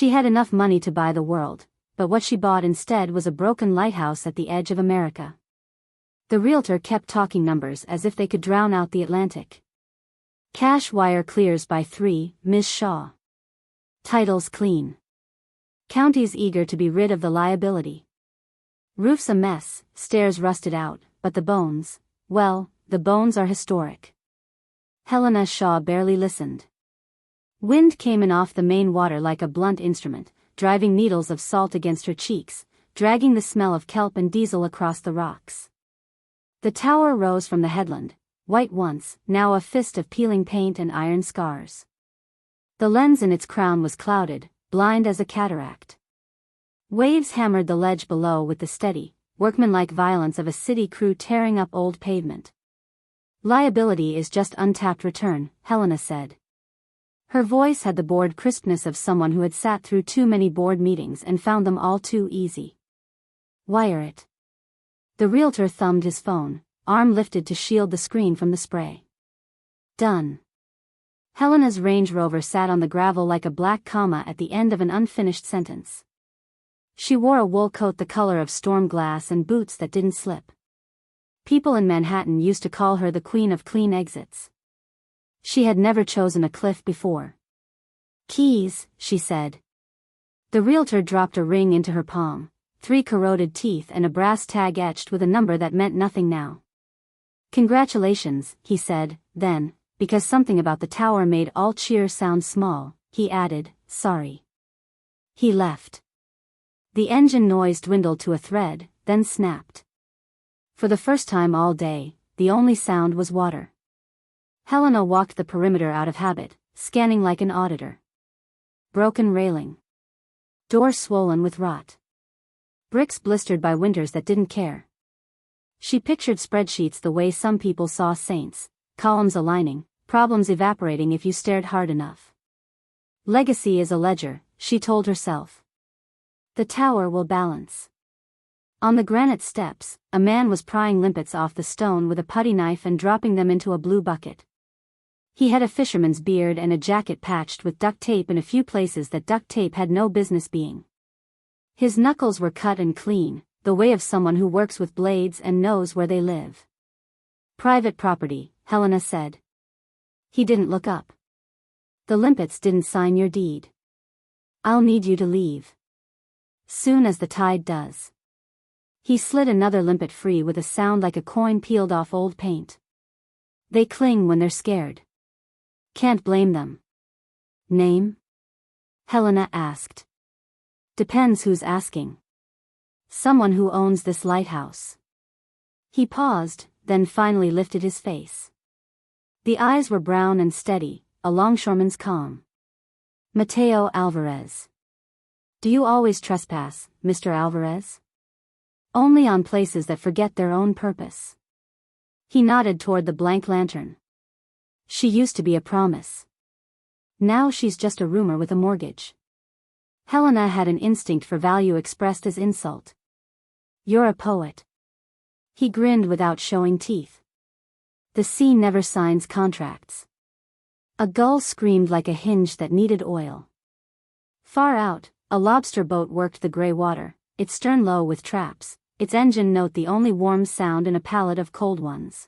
She had enough money to buy the world, but what she bought instead was a broken lighthouse at the edge of America. The realtor kept talking numbers as if they could drown out the Atlantic. Cash wire clears by 3, Ms. Shaw. Titles clean. Counties eager to be rid of the liability. Roof's a mess, stairs rusted out, but the bones, well, the bones are historic. Helena Shaw barely listened. Wind came in off the main water like a blunt instrument, driving needles of salt against her cheeks, dragging the smell of kelp and diesel across the rocks. The tower rose from the headland, white once, now a fist of peeling paint and iron scars. The lens in its crown was clouded, blind as a cataract. Waves hammered the ledge below with the steady, workmanlike violence of a city crew tearing up old pavement. Liability is just untapped return, Helena said. Her voice had the bored crispness of someone who had sat through too many board meetings and found them all too easy. Wire it. The realtor thumbed his phone, arm lifted to shield the screen from the spray. Done. Helena's Range Rover sat on the gravel like a black comma at the end of an unfinished sentence. She wore a wool coat the color of storm glass and boots that didn't slip. People in Manhattan used to call her the queen of clean exits. She had never chosen a cliff before. Keys, she said. The realtor dropped a ring into her palm, 3 corroded teeth and a brass tag etched with a number that meant nothing now. Congratulations, he said, then, because something about the tower made all cheer sound small, he added, sorry. He left. The engine noise dwindled to a thread, then snapped. For the first time all day, the only sound was water. Helena walked the perimeter out of habit, scanning like an auditor. Broken railing. Door swollen with rot. Bricks blistered by winters that didn't care. She pictured spreadsheets the way some people saw saints, columns aligning, problems evaporating if you stared hard enough. Legacy is a ledger, she told herself. The tower will balance. On the granite steps, a man was prying limpets off the stone with a putty knife and dropping them into a blue bucket. He had a fisherman's beard and a jacket patched with duct tape in a few places that duct tape had no business being. His knuckles were cut and clean, the way of someone who works with blades and knows where they live. Private property, Helena said. He didn't look up. The limpets didn't sign your deed. I'll need you to leave. Soon as the tide does. He slid another limpet free with a sound like a coin peeled off old paint. They cling when they're scared. Can't blame them. Name? Helena asked. Depends who's asking. Someone who owns this lighthouse. He paused, then finally lifted his face. The eyes were brown and steady, a longshoreman's calm. Mateo Alvarez. Do you always trespass, Mr. Alvarez? Only on places that forget their own purpose. He nodded toward the blank lantern. She used to be a promise. Now she's just a rumor with a mortgage. Helena had an instinct for value expressed as insult. You're a poet. He grinned without showing teeth. The sea never signs contracts. A gull screamed like a hinge that needed oil. Far out, a lobster boat worked the gray water, its stern low with traps, its engine note the only warm sound in a pallet of cold ones.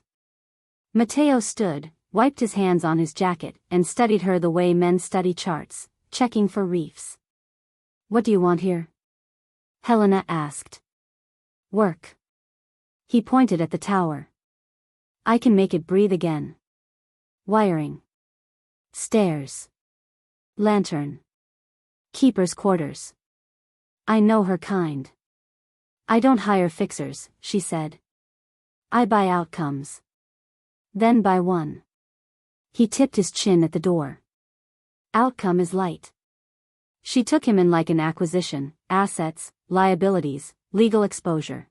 Mateo stood, wiped his hands on his jacket, and studied her the way men study charts, checking for reefs. What do you want here? Helena asked. Work. He pointed at the tower. I can make it breathe again. Wiring. Stairs. Lantern. Keeper's quarters. I know her kind. I don't hire fixers, she said. I buy outcomes. Then buy one. He tipped his chin at the door. Outcome is light. She took him in like an acquisition, assets, liabilities, legal exposure.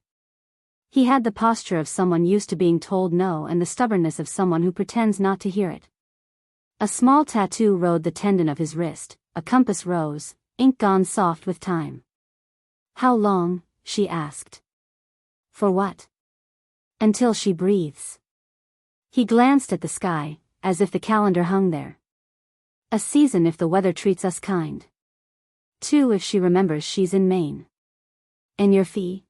He had the posture of someone used to being told no and the stubbornness of someone who pretends not to hear it. A small tattoo rode the tendon of his wrist, a compass rose, ink gone soft with time. How long? She asked. For what? Until she breathes. He glanced at the sky, as if the calendar hung there. A season if the weather treats us kind. 2 if she remembers she's in Maine. And your fee?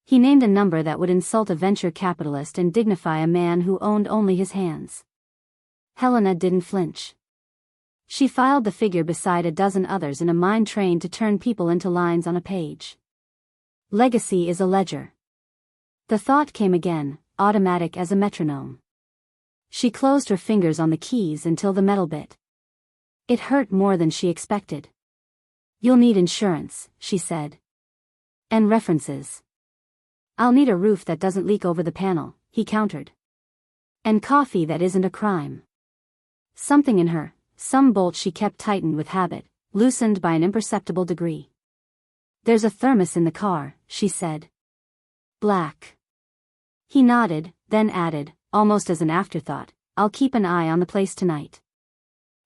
He named a number that would insult a venture capitalist and dignify a man who owned only his hands. Helena didn't flinch. She filed the figure beside a dozen others in a mind trained to turn people into lines on a page. Legacy is a ledger. The thought came again, automatic as a metronome. She closed her fingers on the keys until the metal bit. It hurt more than she expected. You'll need insurance, she said. And references. I'll need a roof that doesn't leak over the panel, he countered. And coffee that isn't a crime. Something in her, some bolt she kept tightened with habit, loosened by an imperceptible degree. There's a thermos in the car, she said. Black. He nodded, then added, almost as an afterthought, I'll keep an eye on the place tonight.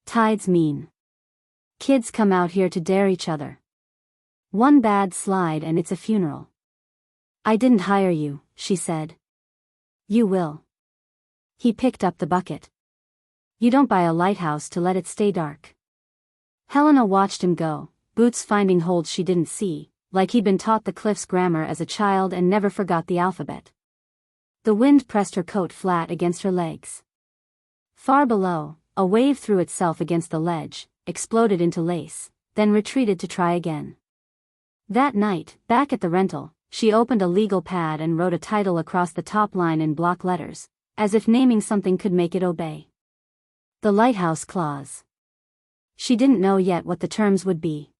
Tide's mean. Kids come out here to dare each other. One bad slide and it's a funeral. I didn't hire you, she said. You will. He picked up the bucket. You don't buy a lighthouse to let it stay dark. Helena watched him go, boots finding holds she didn't see, like he'd been taught the Cliffs grammar as a child and never forgot the alphabet. The wind pressed her coat flat against her legs. Far below, a wave threw itself against the ledge, exploded into lace, then retreated to try again. That night, back at the rental, she opened a legal pad and wrote a title across the top line in block letters, as if naming something could make it obey. The Lighthouse Clause. She didn't know yet what the terms would be.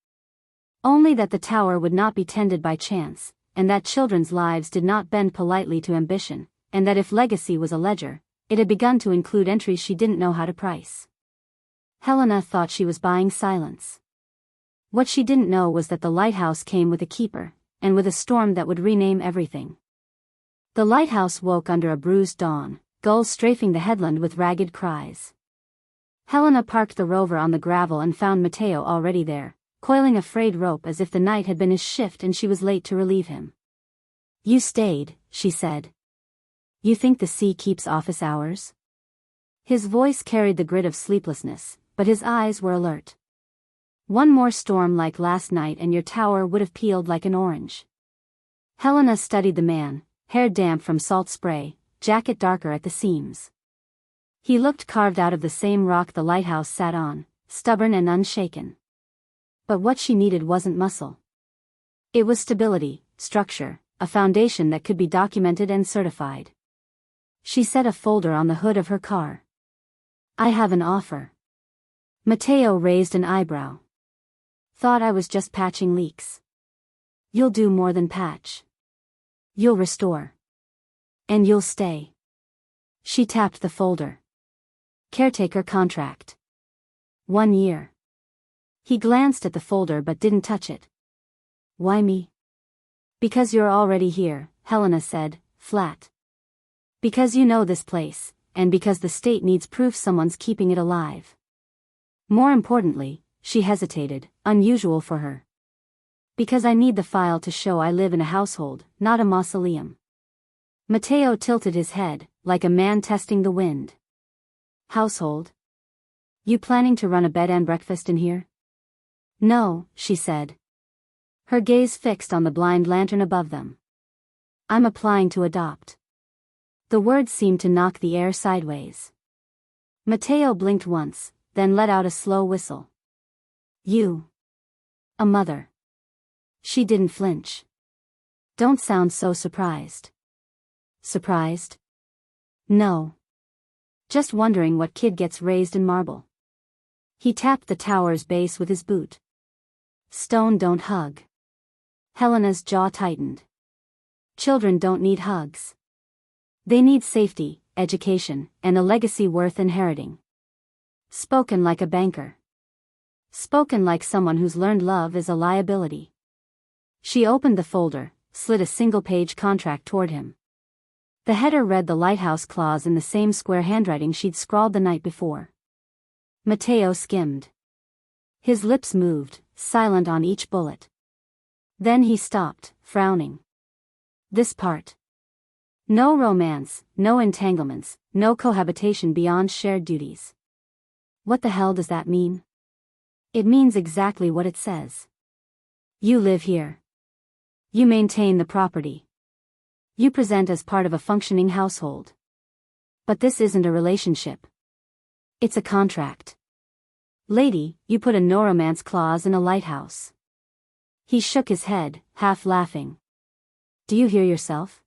Only that the tower would not be tended by chance, and that children's lives did not bend politely to ambition, and that if legacy was a ledger, it had begun to include entries she didn't know how to price. Helena thought she was buying silence. What she didn't know was that the lighthouse came with a keeper, and with a storm that would rename everything. The lighthouse woke under a bruised dawn, gulls strafing the headland with ragged cries. Helena parked the rover on the gravel and found Matteo already there, coiling a frayed rope as if the night had been his shift and she was late to relieve him. You stayed, she said. You think the sea keeps office hours? His voice carried the grit of sleeplessness, but his eyes were alert. One more storm like last night and your tower would have peeled like an orange. Helena studied the man, hair damp from salt spray, jacket darker at the seams. He looked carved out of the same rock the lighthouse sat on, stubborn and unshaken. But what she needed wasn't muscle. It was stability, structure, a foundation that could be documented and certified. She set a folder on the hood of her car. I have an offer. Matteo raised an eyebrow. Thought I was just patching leaks. You'll do more than patch. You'll restore. And you'll stay. She tapped the folder. Caretaker contract. 1 year. He glanced at the folder but didn't touch it. Why me? Because you're already here, Helena said, flat. Because you know this place, and because the state needs proof someone's keeping it alive. More importantly, she hesitated, unusual for her. Because I need the file to show I live in a household, not a mausoleum. Matteo tilted his head, like a man testing the wind. Household? You planning to run a bed and breakfast in here? No, she said. Her gaze fixed on the blind lantern above them. I'm applying to adopt. The words seemed to knock the air sideways. Matteo blinked once, then let out a slow whistle. You. A mother. She didn't flinch. Don't sound so surprised. Surprised? No. Just wondering what kid gets raised in marble. He tapped the tower's base with his boot. Stone don't hug. Helena's jaw tightened. Children don't need hugs. They need safety, education, and a legacy worth inheriting. Spoken like a banker. Spoken like someone who's learned love is a liability. She opened the folder, slid a single-page contract toward him. The header read the Lighthouse Clause in the same square handwriting she'd scrawled the night before. Matteo skimmed. His lips moved, silent on each bullet. Then he stopped, frowning. This part. No romance, no entanglements, no cohabitation beyond shared duties. What the hell does that mean? It means exactly what it says. You live here. You maintain the property. You present as part of a functioning household. But this isn't a relationship. It's a contract. Lady, you put a no-romance clause in a lighthouse. He shook his head, half laughing. Do you hear yourself?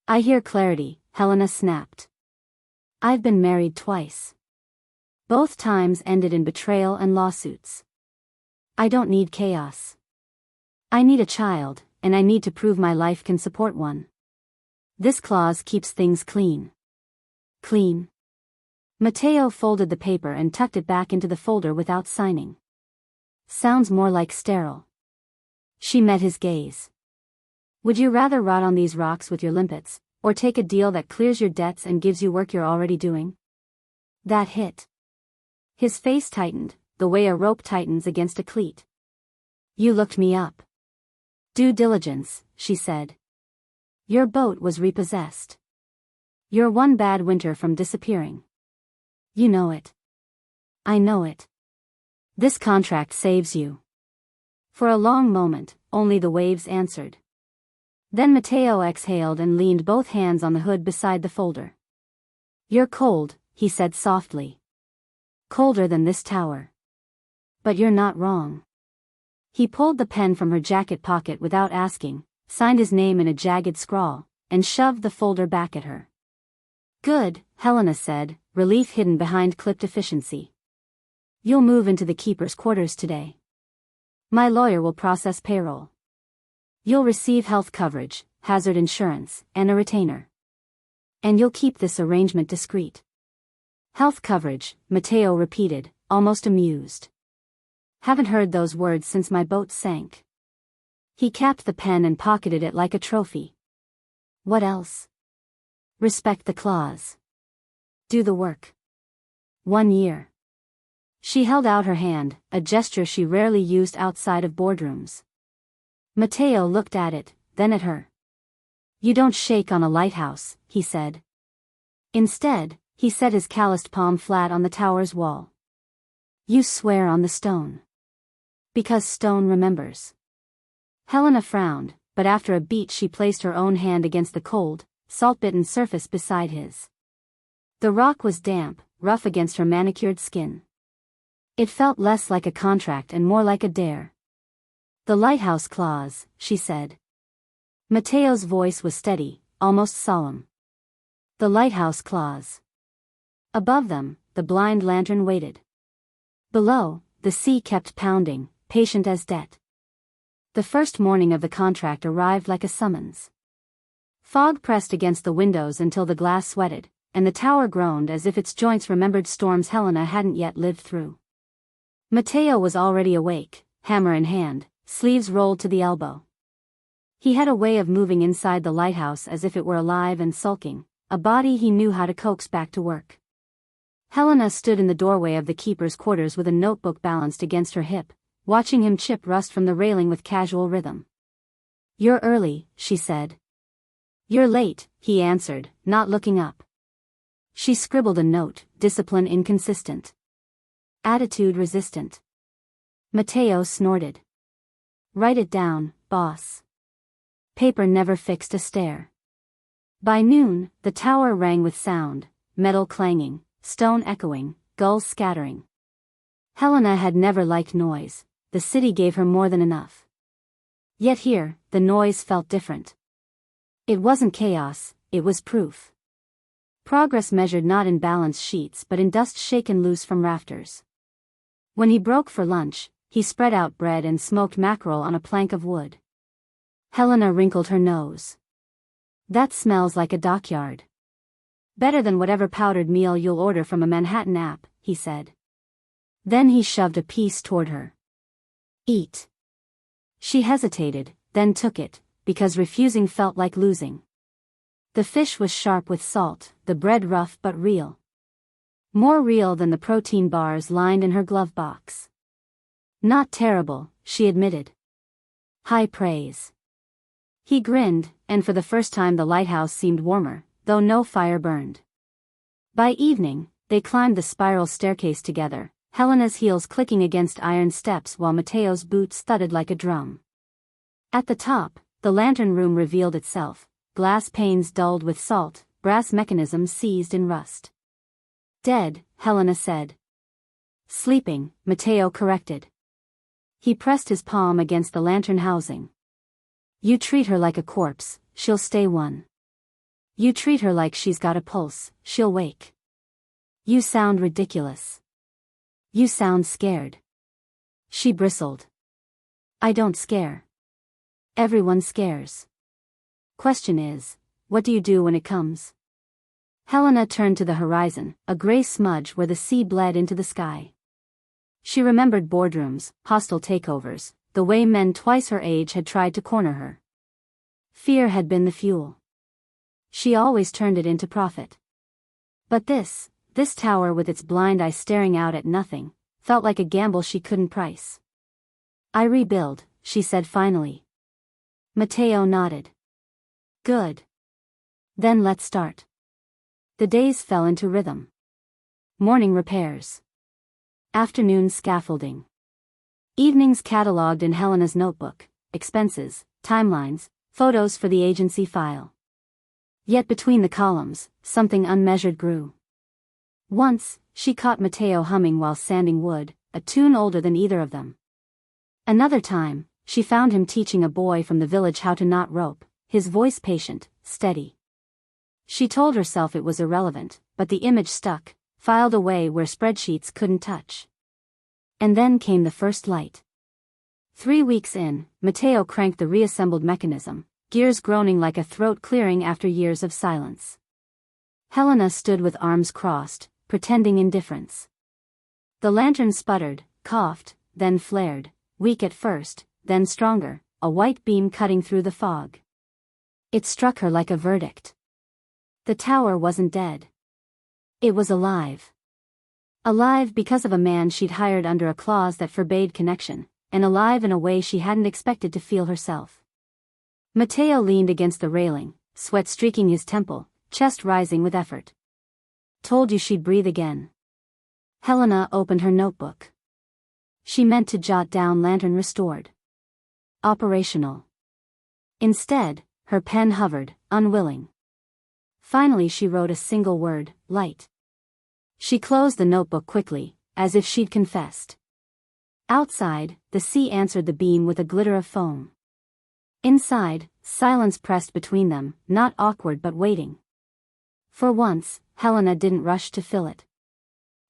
I hear clarity, Helena snapped. I've been married twice. Both times ended in betrayal and lawsuits. I don't need chaos. I need a child, and I need to prove my life can support one. This clause keeps things clean. Clean. Mateo folded the paper and tucked it back into the folder without signing. Sounds more like sterile. She met his gaze. Would you rather rot on these rocks with your limpets, or take a deal that clears your debts and gives you work you're already doing? That hit. His face tightened, the way a rope tightens against a cleat. You looked me up. Due diligence, she said. Your boat was repossessed. You're one bad winter from disappearing. You know it. I know it. This contract saves you. For a long moment, only the waves answered. Then Mateo exhaled and leaned both hands on the hood beside the folder. You're cold, he said softly. Colder than this tower. But you're not wrong. He pulled the pen from her jacket pocket without asking, signed his name in a jagged scrawl, and shoved the folder back at her. Good, Helena said, relief hidden behind clipped efficiency. You'll move into the keeper's quarters today. My lawyer will process payroll. You'll receive health coverage, hazard insurance, and a retainer. And you'll keep this arrangement discreet. Health coverage, Mateo repeated, almost amused. Haven't heard those words since my boat sank. He capped the pen and pocketed it like a trophy. What else? Respect the clause. Do the work. 1 year. She held out her hand, a gesture she rarely used outside of boardrooms. Mateo looked at it, then at her. You don't shake on a lighthouse, he said. Instead, he set his calloused palm flat on the tower's wall. You swear on the stone. Because stone remembers. Helena frowned, but after a beat she placed her own hand against the cold, salt-bitten surface beside his. The rock was damp, rough against her manicured skin. It felt less like a contract and more like a dare. The lighthouse clause, she said. Mateo's voice was steady, almost solemn. The lighthouse clause. Above them, the blind lantern waited. Below, the sea kept pounding, patient as debt. The first morning of the contract arrived like a summons. Fog pressed against the windows until the glass sweated, and the tower groaned as if its joints remembered storms Helena hadn't yet lived through. Mateo was already awake, hammer in hand, sleeves rolled to the elbow. He had a way of moving inside the lighthouse as if it were alive and sulking, a body he knew how to coax back to work. Helena stood in the doorway of the keeper's quarters with a notebook balanced against her hip, watching him chip rust from the railing with casual rhythm. You're early, she said. You're late, he answered, not looking up. She scribbled a note, discipline inconsistent. Attitude resistant. Mateo snorted. Write it down, boss. Paper never fixed a stare. By noon, the tower rang with sound, metal clanging, stone echoing, gulls scattering. Helena had never liked noise, the city gave her more than enough. Yet here, the noise felt different. It wasn't chaos, it was proof. Progress measured not in balance sheets but in dust shaken loose from rafters. When he broke for lunch, he spread out bread and smoked mackerel on a plank of wood. Helena wrinkled her nose. That smells like a dockyard. Better than whatever powdered meal you'll order from a Manhattan app, he said. Then he shoved a piece toward her. Eat. She hesitated, then took it, because refusing felt like losing. The fish was sharp with salt, the bread rough but real. More real than the protein bars lined in her glove box. Not terrible, she admitted. High praise. He grinned, and for the first time the lighthouse seemed warmer, though no fire burned. By evening, they climbed the spiral staircase together, Helena's heels clicking against iron steps while Mateo's boots thudded like a drum. At the top, the lantern room revealed itself, glass panes dulled with salt, brass mechanisms seized in rust. Dead, Helena said. Sleeping, Mateo corrected. He pressed his palm against the lantern housing. You treat her like a corpse, she'll stay one. You treat her like she's got a pulse, she'll wake. You sound ridiculous. You sound scared. She bristled. I don't scare. Everyone scares. Question is, what do you do when it comes? Helena turned to the horizon, a gray smudge where the sea bled into the sky. She remembered boardrooms, hostile takeovers, the way men twice her age had tried to corner her. Fear had been the fuel. She always turned it into profit. But this tower with its blind eye staring out at nothing, felt like a gamble she couldn't price. I rebuild, she said finally. Mateo nodded. Good. Then let's start. The days fell into rhythm. Morning repairs. Afternoon scaffolding. Evenings catalogued in Helena's notebook, expenses, timelines, photos for the agency file. Yet between the columns, something unmeasured grew. Once, she caught Mateo humming while sanding wood, a tune older than either of them. Another time, she found him teaching a boy from the village how to knot rope, his voice patient, steady. She told herself it was irrelevant, but the image stuck, filed away where spreadsheets couldn't touch. And then came the first light. 3 weeks in, Mateo cranked the reassembled mechanism, gears groaning like a throat clearing after years of silence. Helena stood with arms crossed, pretending indifference. The lantern sputtered, coughed, then flared, weak at first, then stronger, a white beam cutting through the fog. It struck her like a verdict. The tower wasn't dead. It was alive. Alive because of a man she'd hired under a clause that forbade connection, and alive in a way she hadn't expected to feel herself. Mateo leaned against the railing, sweat streaking his temple, chest rising with effort. Told you she'd breathe again. Helena opened her notebook. She meant to jot down lantern restored. Operational. Instead, her pen hovered, unwilling. Finally she wrote a single word, light. She closed the notebook quickly, as if she'd confessed. Outside, the sea answered the beam with a glitter of foam. Inside, silence pressed between them, not awkward but waiting. For once, Helena didn't rush to fill it.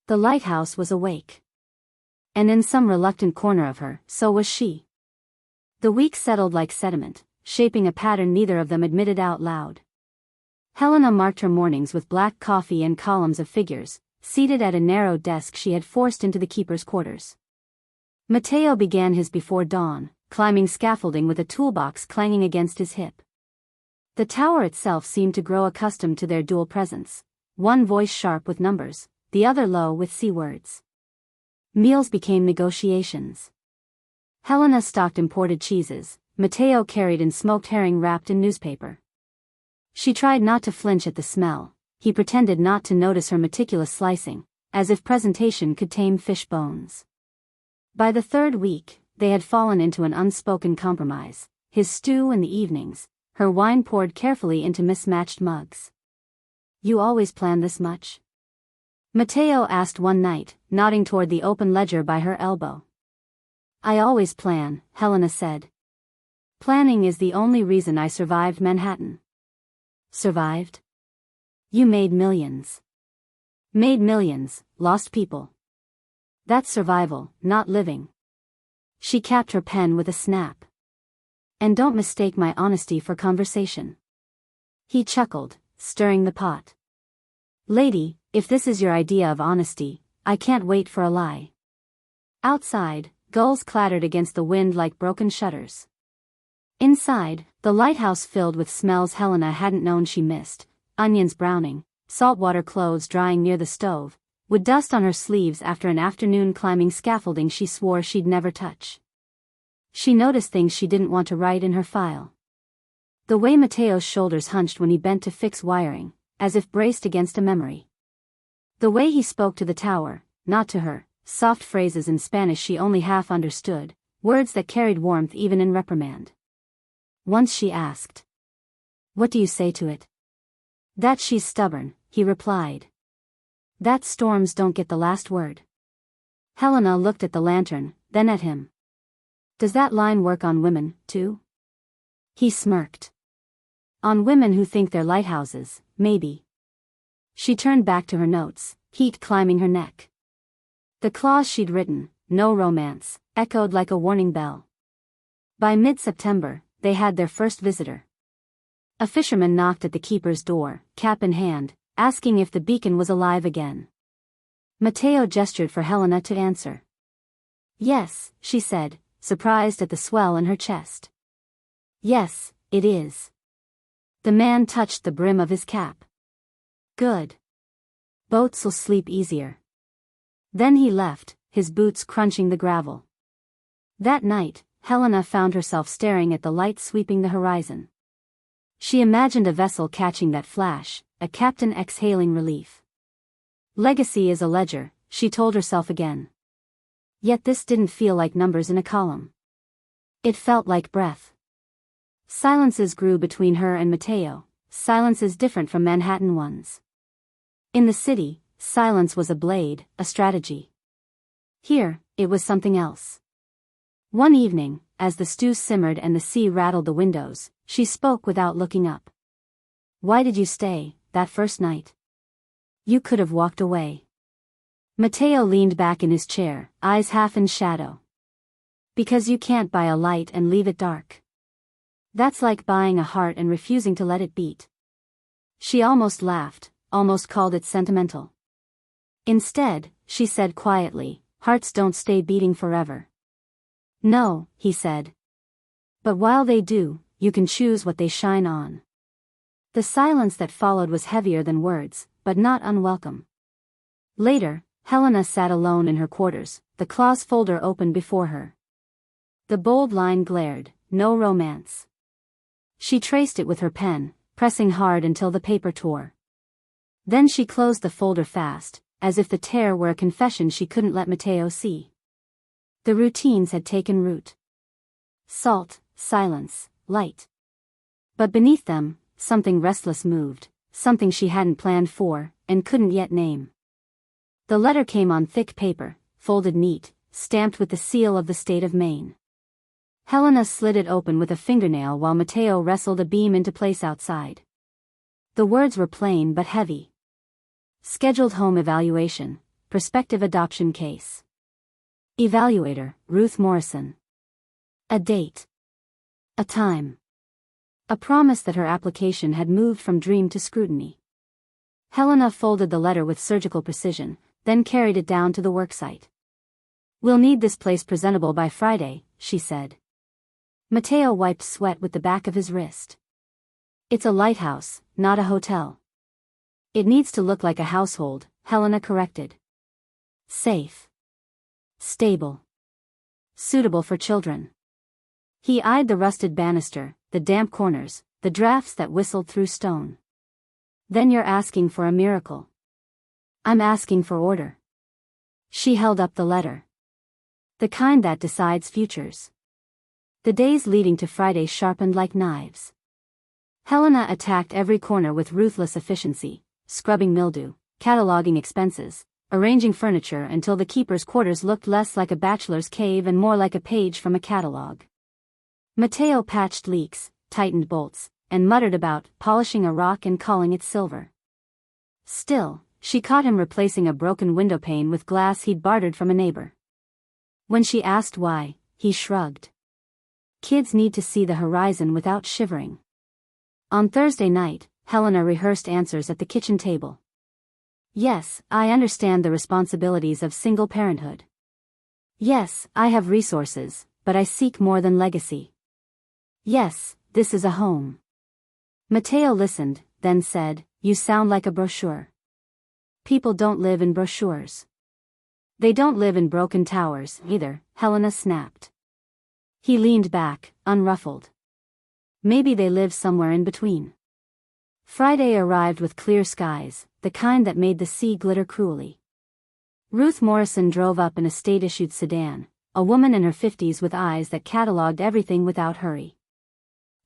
The lighthouse was awake. And in some reluctant corner of her, so was she. The week settled like sediment, shaping a pattern neither of them admitted out loud. Helena marked her mornings with black coffee and columns of figures, seated at a narrow desk she had forced into the keeper's quarters. Mateo began his before dawn, climbing scaffolding with a toolbox clanging against his hip. The tower itself seemed to grow accustomed to their dual presence, one voice sharp with numbers, the other low with C words. Meals became negotiations. Helena stocked imported cheeses, Mateo carried in smoked herring wrapped in newspaper. She tried not to flinch at the smell, he pretended not to notice her meticulous slicing, as if presentation could tame fish bones. By the third week, they had fallen into an unspoken compromise, his stew in the evenings, her wine poured carefully into mismatched mugs. You always plan this much? Mateo asked one night, nodding toward the open ledger by her elbow. I always plan, Helena said. Planning is the only reason I survived Manhattan. Survived? You made millions. Made millions, lost people. That's survival, not living. She capped her pen with a snap. And don't mistake my honesty for conversation. He chuckled, stirring the pot. Lady, if this is your idea of honesty, I can't wait for a lie. Outside, gulls clattered against the wind like broken shutters. Inside, the lighthouse filled with smells Helena hadn't known she missed, onions browning, saltwater clothes drying near the stove, wood dust on her sleeves after an afternoon climbing scaffolding she swore she'd never touch. She noticed things she didn't want to write in her file. The way Mateo's shoulders hunched when he bent to fix wiring, as if braced against a memory. The way he spoke to the tower, not to her, soft phrases in Spanish she only half understood, words that carried warmth even in reprimand. Once she asked, "What do you say to it?" "That she's stubborn," he replied. "That storms don't get the last word." Helena looked at the lantern, then at him. "Does that line work on women, too?" He smirked. "On women who think they're lighthouses, maybe." She turned back to her notes, heat climbing her neck. The clause she'd written, "No romance," echoed like a warning bell. By mid-September, they had their first visitor. A fisherman knocked at the keeper's door, cap in hand, asking if the beacon was alive again. Mateo gestured for Helena to answer. "Yes," she said, surprised at the swell in her chest. "Yes, it is." The man touched the brim of his cap. "Good. Boats'll sleep easier." Then he left, his boots crunching the gravel. That night, Helena found herself staring at the light sweeping the horizon. She imagined a vessel catching that flash, a captain exhaling relief. Legacy is a ledger, she told herself again. Yet this didn't feel like numbers in a column. It felt like breath. Silences grew between her and Mateo, silences different from Manhattan ones. In the city, silence was a blade, a strategy. Here, it was something else. One evening, as the stew simmered and the sea rattled the windows, she spoke without looking up. "Why did you stay, that first night? You could have walked away." Mateo leaned back in his chair, eyes half in shadow. "Because you can't buy a light and leave it dark. That's like buying a heart and refusing to let it beat." She almost laughed, almost called it sentimental. Instead, she said quietly, "Hearts don't stay beating forever." "No," he said. "But while they do, you can choose what they shine on." The silence that followed was heavier than words, but not unwelcome. Later, Helena sat alone in her quarters, the clause folder open before her. The bold line glared, "No romance." She traced it with her pen, pressing hard until the paper tore. Then she closed the folder fast, as if the tear were a confession she couldn't let Mateo see. The routines had taken root. Salt, silence, light. But beneath them, something restless moved, something she hadn't planned for, and couldn't yet name. The letter came on thick paper, folded neat, stamped with the seal of the state of Maine. Helena slid it open with a fingernail while Mateo wrestled a beam into place outside. The words were plain but heavy. Scheduled home evaluation, prospective adoption case. Evaluator, Ruth Morrison. A date. A time. A promise that her application had moved from dream to scrutiny. Helena folded the letter with surgical precision, then carried it down to the worksite. "We'll need this place presentable by Friday," she said. Mateo wiped sweat with the back of his wrist. "It's a lighthouse, not a hotel." "It needs to look like a household," Helena corrected. "Safe. Stable. Suitable for children." He eyed the rusted banister, the damp corners, the drafts that whistled through stone. "Then you're asking for a miracle." "I'm asking for order." She held up the letter. "The kind that decides futures." The days leading to Friday sharpened like knives. Helena attacked every corner with ruthless efficiency, scrubbing mildew, cataloging expenses, arranging furniture until the keeper's quarters looked less like a bachelor's cave and more like a page from a catalog. Mateo patched leaks, tightened bolts, and muttered about polishing a rock and calling it silver. Still, she caught him replacing a broken windowpane with glass he'd bartered from a neighbor. When she asked why, he shrugged. Kids need to see the horizon without shivering. On Thursday night, Helena rehearsed answers at the kitchen table. "Yes, I understand the responsibilities of single parenthood. Yes, I have resources, but I seek more than legacy. Yes, this is a home." Mateo listened, then said, "You sound like a brochure." "People don't live in brochures." "They don't live in broken towers, either," Helena snapped. He leaned back, unruffled. "Maybe they live somewhere in between." Friday arrived with clear skies, the kind that made the sea glitter cruelly. Ruth Morrison drove up in a state-issued sedan, a woman in her 50s with eyes that cataloged everything without hurry.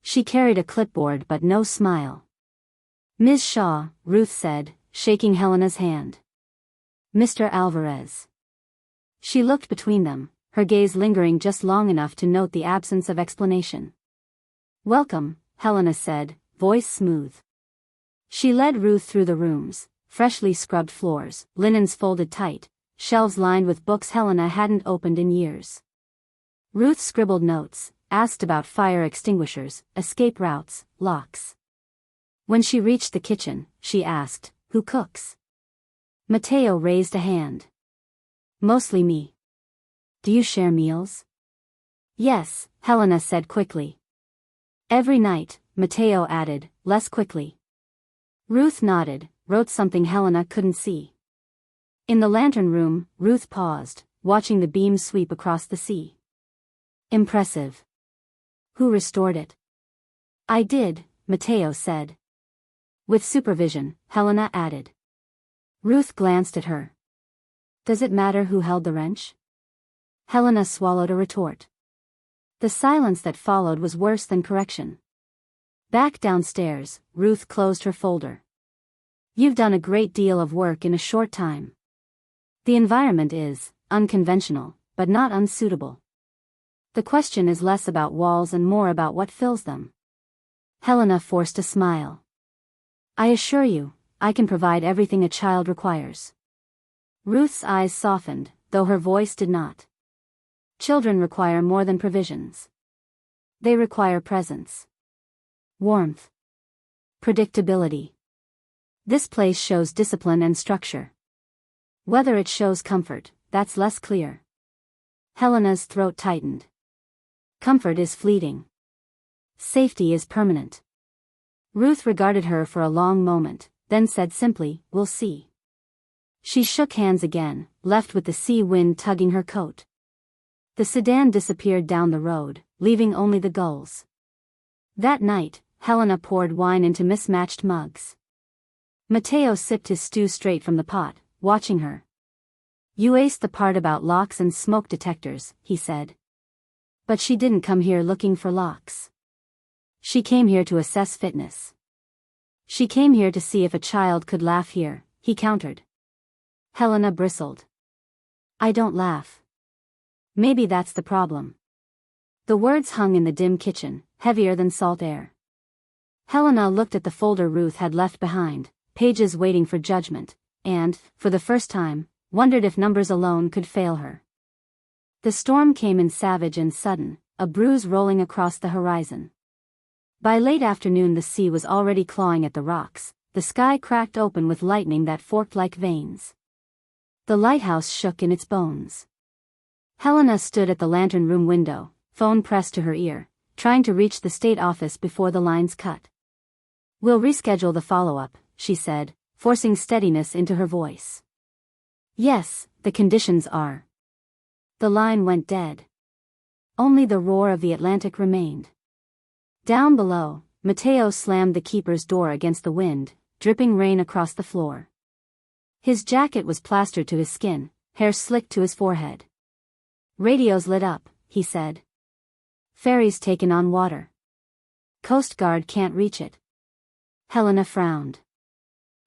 She carried a clipboard but no smile. "Ms. Shaw," Ruth said, shaking Helena's hand. "Mr. Alvarez." She looked between them, her gaze lingering just long enough to note the absence of explanation. "Welcome," Helena said, voice smooth. She led Ruth through the rooms, freshly scrubbed floors, linens folded tight, shelves lined with books Helena hadn't opened in years. Ruth scribbled notes, asked about fire extinguishers, escape routes, locks. When she reached the kitchen, she asked, "Who cooks?" Mateo raised a hand. "Mostly me." "Do you share meals?" "Yes," Helena said quickly. "Every night," Mateo added, less quickly. Ruth nodded, wrote something Helena couldn't see. In the lantern room, Ruth paused, watching the beams sweep across the sea. "Impressive. Who restored it?" "I did," Mateo said. "With supervision," Helena added. Ruth glanced at her. "Does it matter who held the wrench?" Helena swallowed a retort. The silence that followed was worse than correction. Back downstairs, Ruth closed her folder. "You've done a great deal of work in a short time. The environment is unconventional, but not unsuitable. The question is less about walls and more about what fills them." Helena forced a smile. "I assure you, I can provide everything a child requires." Ruth's eyes softened, though her voice did not. Children require more than provisions. They require presence. Warmth. Predictability. This place shows discipline and structure. Whether it shows comfort, that's less clear. Helena's throat tightened. Comfort is fleeting. Safety is permanent. Ruth regarded her for a long moment, then said simply, "We'll see." She shook hands again, left with the sea wind tugging her coat. The sedan disappeared down the road, leaving only the gulls. That night, Helena poured wine into mismatched mugs. Mateo sipped his stew straight from the pot, watching her. "You aced the part about locks and smoke detectors," he said. "But she didn't come here looking for locks. She came here to assess fitness. She came here to see if a child could laugh here," he countered. Helena bristled. "I don't laugh." "Maybe that's the problem." The words hung in the dim kitchen, heavier than salt air. Helena looked at the folder Ruth had left behind, pages waiting for judgment, and, for the first time, wondered if numbers alone could fail her. The storm came in savage and sudden, a bruise rolling across the horizon. By late afternoon the sea was already clawing at the rocks, the sky cracked open with lightning that forked like veins. The lighthouse shook in its bones. Helena stood at the lantern room window, phone pressed to her ear, trying to reach the state office before the lines cut. "We'll reschedule the follow-up," she said, forcing steadiness into her voice. "Yes, the conditions are." The line went dead. Only the roar of the Atlantic remained. Down below, Mateo slammed the keeper's door against the wind, dripping rain across the floor. His jacket was plastered to his skin, hair slicked to his forehead. "Radio's lit up," he said. "Ferry's taken on water. Coast Guard can't reach it." Helena frowned.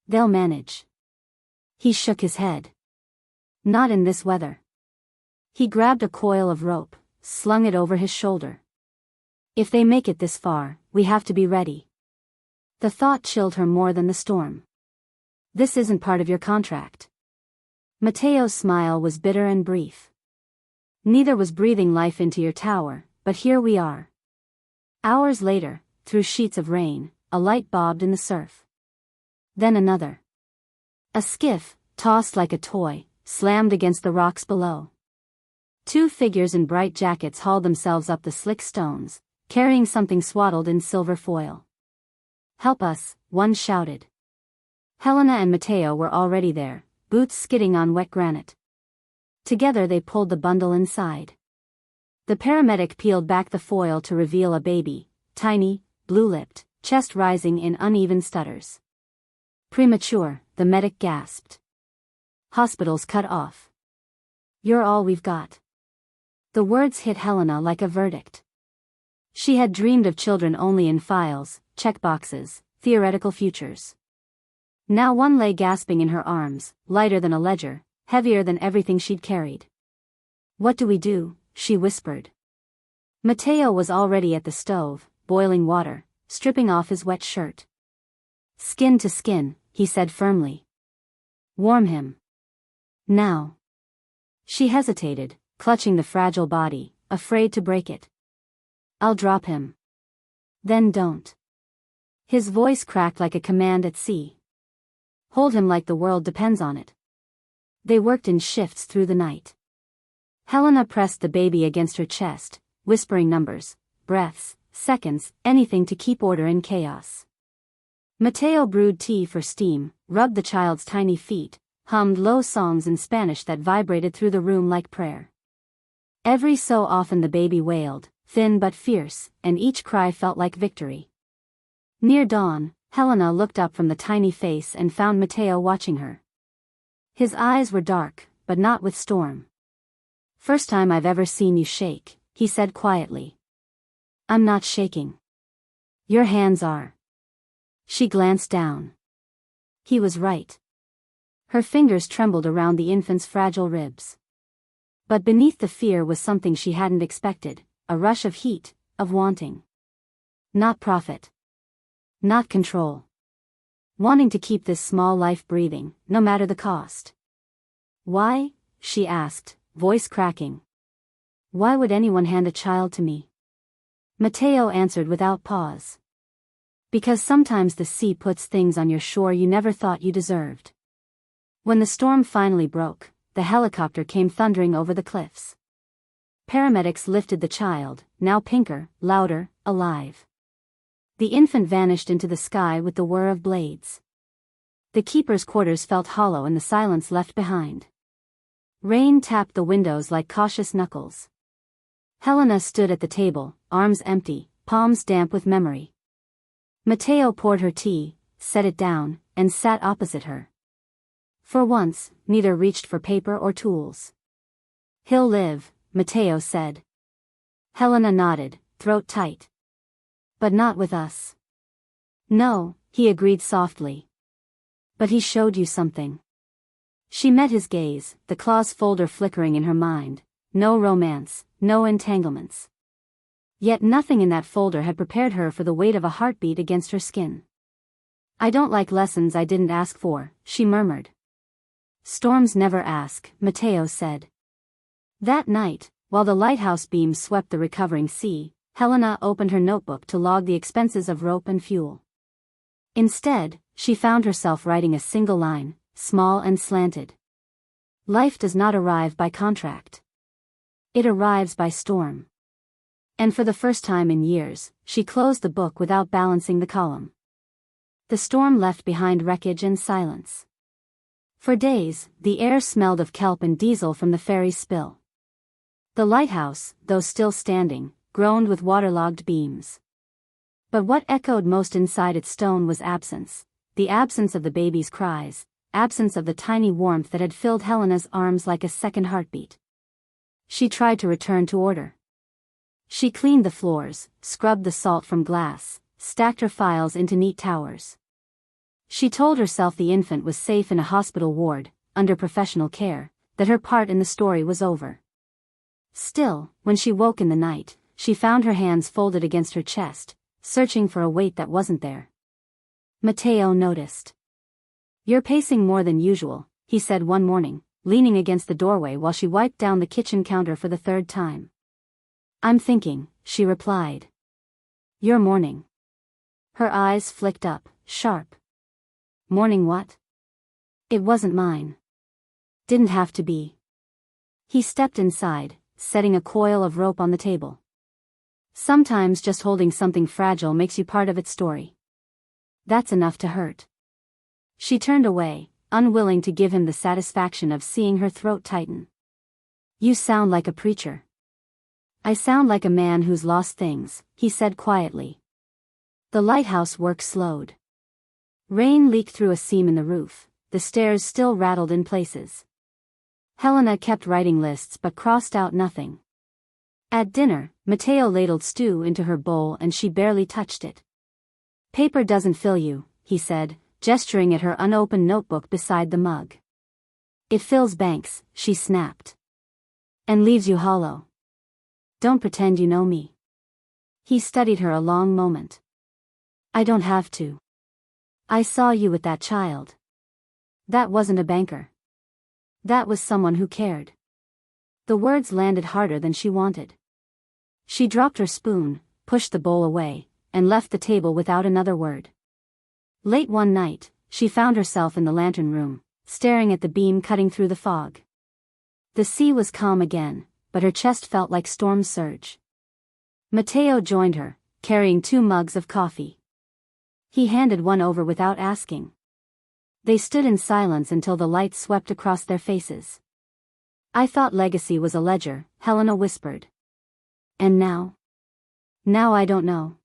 "They'll manage." He shook his head. "Not in this weather." He grabbed a coil of rope, slung it over his shoulder. "If they make it this far, we have to be ready." The thought chilled her more than the storm. "This isn't part of your contract." Mateo's smile was bitter and brief. "Neither was breathing life into your tower, but here we are." Hours later, through sheets of rain, a light bobbed in the surf. Then another. A skiff, tossed like a toy, slammed against the rocks below. Two figures in bright jackets hauled themselves up the slick stones, carrying something swaddled in silver foil. "Help us," one shouted. Helena and Mateo were already there, boots skidding on wet granite. Together they pulled the bundle inside. The paramedic peeled back the foil to reveal a baby, tiny, blue-lipped, chest rising in uneven stutters. "Premature," the medic gasped. "Hospitals cut off." You're all we've got. The words hit Helena like a verdict. She had dreamed of children only in files, checkboxes, theoretical futures. Now one lay gasping in her arms, lighter than a ledger, heavier than everything she'd carried. What do we do? She whispered. Mateo was already at the stove, boiling water, stripping off his wet shirt. Skin to skin, he said firmly. Warm him. Now. She hesitated, clutching the fragile body, afraid to break it. I'll drop him. Then don't. His voice cracked like a command at sea. Hold him like the world depends on it. They worked in shifts through the night. Helena pressed the baby against her chest, whispering numbers, breaths, seconds, anything to keep order in chaos. Mateo brewed tea for steam, rubbed the child's tiny feet, hummed low songs in Spanish that vibrated through the room like prayer. Every so often the baby wailed, thin but fierce, and each cry felt like victory. Near dawn, Helena looked up from the tiny face and found Mateo watching her. His eyes were dark, but not with storm. First time I've ever seen you shake, he said quietly. I'm not shaking. Your hands are. She glanced down. He was right. Her fingers trembled around the infant's fragile ribs. But beneath the fear was something she hadn't expected, a rush of heat, of wanting. Not profit. Not control. Wanting to keep this small life breathing, no matter the cost. Why? She asked, voice cracking. Why would anyone hand a child to me? Mateo answered without pause. Because sometimes the sea puts things on your shore you never thought you deserved. When the storm finally broke, the helicopter came thundering over the cliffs. Paramedics lifted the child, now pinker, louder, alive. The infant vanished into the sky with the whir of blades. The keeper's quarters felt hollow in the silence left behind. Rain tapped the windows like cautious knuckles. Helena stood at the table, arms empty, palms damp with memory. Mateo poured her tea, set it down, and sat opposite her. For once, neither reached for paper or tools. He'll live, Mateo said. Helena nodded, throat tight. But not with us. No, he agreed softly. But he showed you something. She met his gaze, the clause folder flickering in her mind. No romance, no entanglements. Yet nothing in that folder had prepared her for the weight of a heartbeat against her skin. I don't like lessons I didn't ask for, she murmured. Storms never ask, Mateo said. That night, while the lighthouse beams swept the recovering sea, Helena opened her notebook to log the expenses of rope and fuel. Instead, she found herself writing a single line, small and slanted. Life does not arrive by contract. It arrives by storm. And for the first time in years, she closed the book without balancing the column. The storm left behind wreckage and silence. For days, the air smelled of kelp and diesel from the ferry's spill. The lighthouse, though still standing, groaned with waterlogged beams. But what echoed most inside its stone was absence, the absence of the baby's cries, absence of the tiny warmth that had filled Helena's arms like a second heartbeat. She tried to return to order. She cleaned the floors, scrubbed the salt from glass, stacked her files into neat towers. She told herself the infant was safe in a hospital ward, under professional care, that her part in the story was over. Still, when she woke in the night, she found her hands folded against her chest, searching for a weight that wasn't there. Mateo noticed. You're pacing more than usual, he said one morning, leaning against the doorway while she wiped down the kitchen counter for the third time. I'm thinking, she replied. You're mourning. Her eyes flicked up, sharp. Mourning what? It wasn't mine. Didn't have to be. He stepped inside, setting a coil of rope on the table. Sometimes just holding something fragile makes you part of its story. That's enough to hurt. She turned away, unwilling to give him the satisfaction of seeing her throat tighten. You sound like a preacher. I sound like a man who's lost things, he said quietly. The lighthouse work slowed. Rain leaked through a seam in the roof, the stairs still rattled in places. Helena kept writing lists but crossed out nothing. At dinner, Matteo ladled stew into her bowl and she barely touched it. "Paper doesn't fill you," he said, gesturing at her unopened notebook beside the mug. "It fills banks," she snapped. "And leaves you hollow. Don't pretend you know me." He studied her a long moment. "I don't have to. I saw you with that child. That wasn't a banker. That was someone who cared." The words landed harder than she wanted. She dropped her spoon, pushed the bowl away, and left the table without another word. Late one night, she found herself in the lantern room, staring at the beam cutting through the fog. The sea was calm again, but her chest felt like storm surge. Matteo joined her, carrying 2 mugs of coffee. He handed one over without asking. They stood in silence until the light swept across their faces. "I thought legacy was a ledger," Helena whispered. "And now? Now I don't know.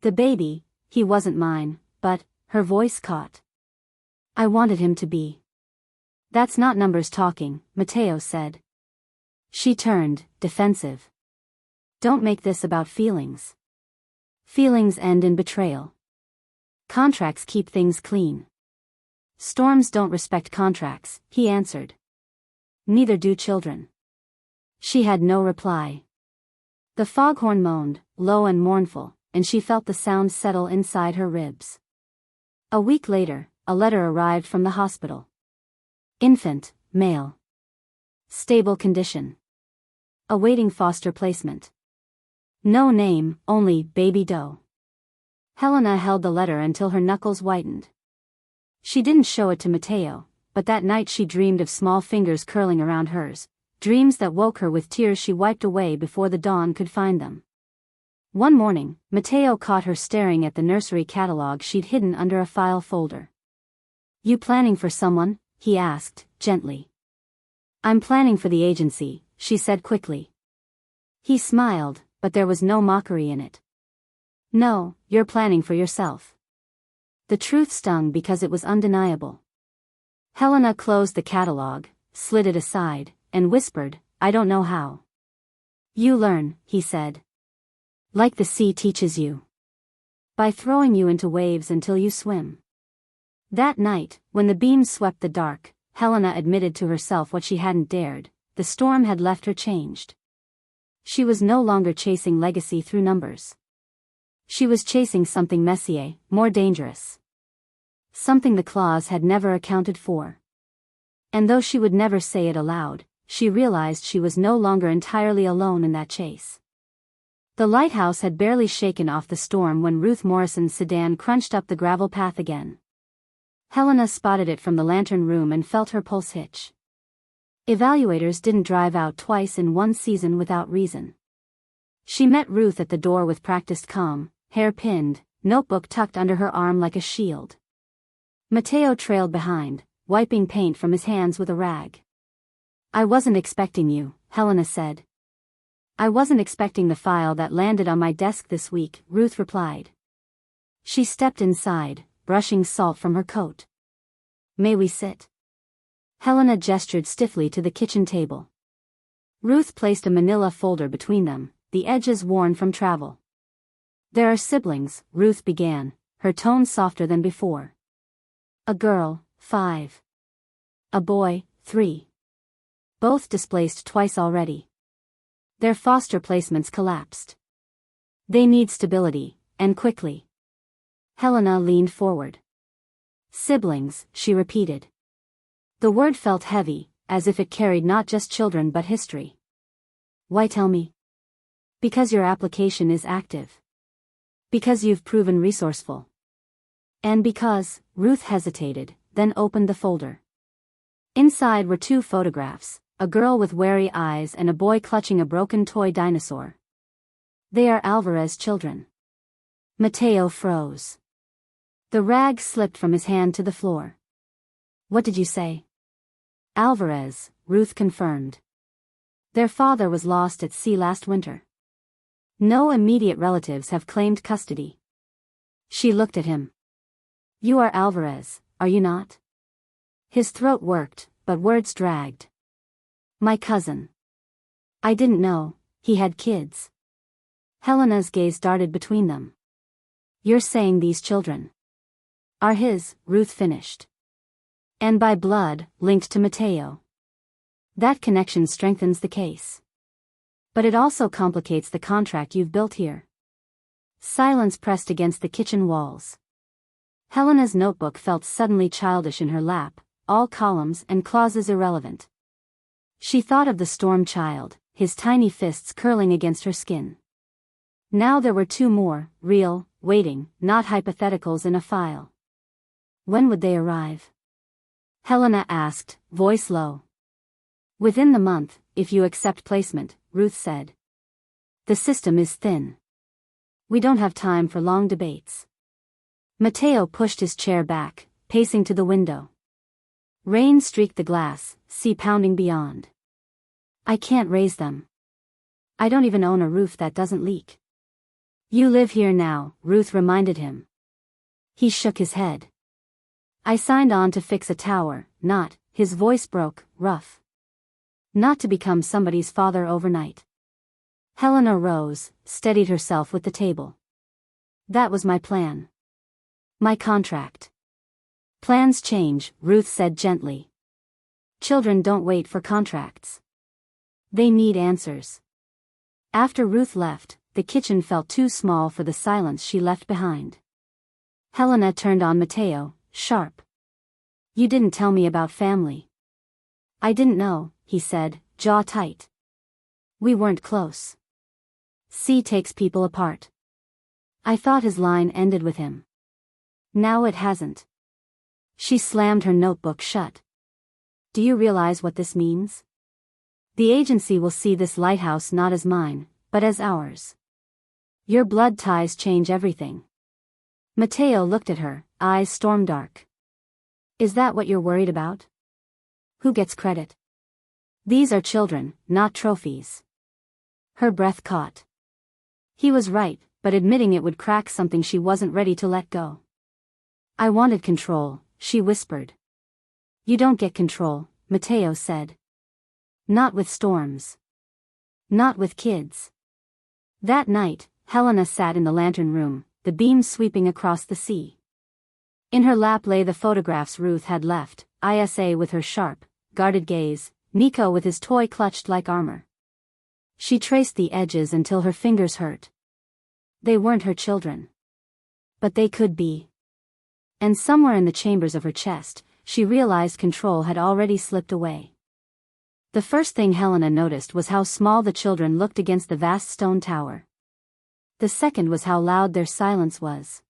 The baby, he wasn't mine, but," her voice caught. "I wanted him to be." "That's not numbers talking," Matteo said. She turned, defensive. "Don't make this about feelings. Feelings end in betrayal. Contracts keep things clean." "Storms don't respect contracts," he answered. "Neither do children." She had no reply. The foghorn moaned, low and mournful, and she felt the sound settle inside her ribs. A week later, a letter arrived from the hospital. "Infant, male. Stable condition. Awaiting foster placement. No name, only baby doe." Helena held the letter until her knuckles whitened. She didn't show it to Matteo, but that night she dreamed of small fingers curling around hers, dreams that woke her with tears she wiped away before the dawn could find them. One morning, Matteo caught her staring at the nursery catalog she'd hidden under a file folder. "You planning for someone?" he asked, gently. "I'm planning for the agency," she said quickly. He smiled, but there was no mockery in it. "No, you're planning for yourself." The truth stung because it was undeniable. Helena closed the catalog, slid it aside, and whispered, "I don't know how." "You learn," he said. "Like the sea teaches you. By throwing you into waves until you swim." That night, when the beams swept the dark, Helena admitted to herself what she hadn't dared: the storm had left her changed. She was no longer chasing legacy through numbers. She was chasing something messier, more dangerous. Something the claws had never accounted for. And though she would never say it aloud, she realized she was no longer entirely alone in that chase. The lighthouse had barely shaken off the storm when Ruth Morrison's sedan crunched up the gravel path again. Helena spotted it from the lantern room and felt her pulse hitch. Evaluators didn't drive out twice in one season without reason. She met Ruth at the door with practiced calm, hair pinned, notebook tucked under her arm like a shield. Matteo trailed behind, wiping paint from his hands with a rag. "I wasn't expecting you," Helena said. "I wasn't expecting the file that landed on my desk this week," Ruth replied. She stepped inside, brushing salt from her coat. "May we sit?" Helena gestured stiffly to the kitchen table. Ruth placed a manila folder between them, the edges worn from travel. "There are siblings," Ruth began, her tone softer than before. "A girl, 5. A boy, 3. Both displaced twice already. Their foster placements collapsed. They need stability, and quickly." Helena leaned forward. "Siblings," she repeated. The word felt heavy, as if it carried not just children but history. "Why tell me?" "Because your application is active. Because you've proven resourceful. And because," Ruth hesitated, then opened the folder. Inside were 2 photographs, a girl with wary eyes and a boy clutching a broken toy dinosaur. "They are Alvarez children." Matteo froze. The rag slipped from his hand to the floor. "What did you say?" "Alvarez," Ruth confirmed. "Their father was lost at sea last winter. No immediate relatives have claimed custody." She looked at him. "You are Alvarez, are you not?" His throat worked, but words dragged. My cousin. I didn't know he had kids. Helena's gaze darted between them. You're saying these children are his, Ruth finished. And by blood, linked to Mateo. That connection strengthens the case. But it also complicates the contract you've built here. Silence pressed against the kitchen walls. Helena's notebook felt suddenly childish in her lap, all columns and clauses irrelevant. She thought of the storm child, his tiny fists curling against her skin. Now there were two more, real, waiting, not hypotheticals in a file. When would they arrive? Helena asked, voice low. Within the month, if you accept placement, Ruth said. The system is thin. We don't have time for long debates. Mateo pushed his chair back, pacing to the window. Rain streaked the glass, sea pounding beyond. I can't raise them. I don't even own a roof that doesn't leak. You live here now, Ruth reminded him. He shook his head. I signed on to fix a tower, not, his voice broke, rough. Not to become somebody's father overnight. Helena rose, steadied herself with the table. That was my plan. My contract. Plans change, Ruth said gently. Children don't wait for contracts. They need answers. After Ruth left, the kitchen felt too small for the silence she left behind. Helena turned on Mateo, sharp. You didn't tell me about family. I didn't know, he said, jaw tight. We weren't close. Sea takes people apart. I thought his line ended with him. Now it hasn't. She slammed her notebook shut. Do you realize what this means? The agency will see this lighthouse not as mine, but as ours. Your blood ties change everything. Mateo looked at her, eyes storm-dark. Is that what you're worried about? Who gets credit? These are children, not trophies. Her breath caught. He was right, but admitting it would crack something she wasn't ready to let go. I wanted control, she whispered. You don't get control, Mateo said. Not with storms. Not with kids. That night, Helena sat in the lantern room, the beams sweeping across the sea. In her lap lay the photographs Ruth had left, Isa with her sharp, guarded gaze, Nico with his toy clutched like armor. She traced the edges until her fingers hurt. They weren't her children. But they could be. And somewhere in the chambers of her chest, she realized control had already slipped away. The first thing Helena noticed was how small the children looked against the vast stone tower. The second was how loud their silence was.